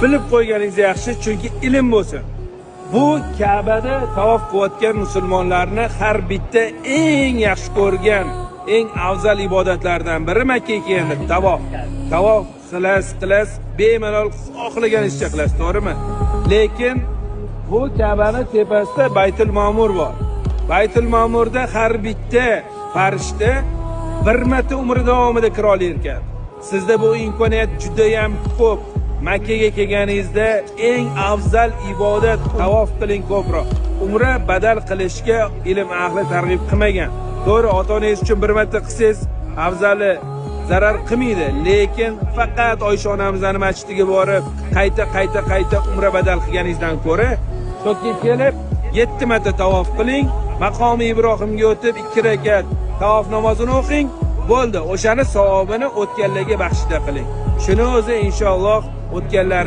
bilib qo'yganingiz yaxshi, chunki ilm bo'lsin. Bu Ka'bada tavof qilayotgan musulmonlarni har bitta eng yaxshi ko'rgan, eng afzal ibodatlardan biri Makka kelganda tavof. Tavof qilasiz, bemalol xohlaganingizcha qilasiz, to'g'rimi? Lekin bu Ka'bani tepasida Baytul Ma'mur bor. Baytul Ma'murda har bitta farishta bir marta umri davomida kira olar ekan. Sizda bu imkoniyat juda ham ko'p. Makkaga kelganingizda eng afzal ibodat tavof qiling ko'proq. Umra badal qilishga ilm ahli targ'ib qilmagan. To'g'ri, ota-onangiz uchun bir marta qilsangiz afzali zarar qilmaydi, lekin faqat Oysha onamizning masjidiga borib, qayta umra badal qilganingizdan ko'ra, to'kka kelib 7 marta tavof qiling, maqomi Ibrohimga o'tib 2 rakat tavof namozini o'qing, bo'ldi. O'shani savobini o'tganlarga baxshida qiling. Shuni o'zi inshaalloh o'tganlar